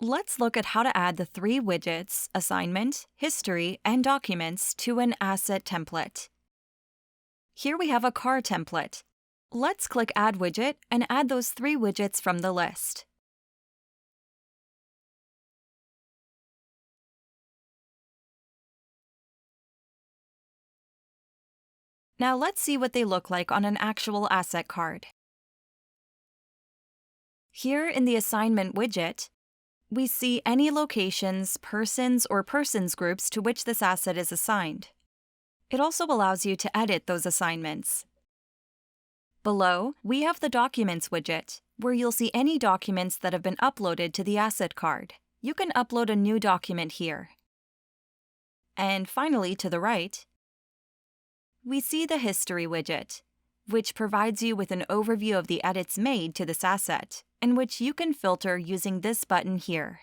Let's look at how to add the three widgets, assignment, history, and documents to an asset template. Here we have a car template. Let's click Add Widget and add those three widgets from the list. Now let's see what they look like on an actual asset card. Here in the Assignment widget, we see any locations, persons, or persons groups to which this asset is assigned. It also allows you to edit those assignments. Below, we have the Documents widget, where you'll see any documents that have been uploaded to the asset card. You can upload a new document here. And finally, to the right, we see the History widget, which provides you with an overview of the edits made to this asset, and which you can filter using this button here.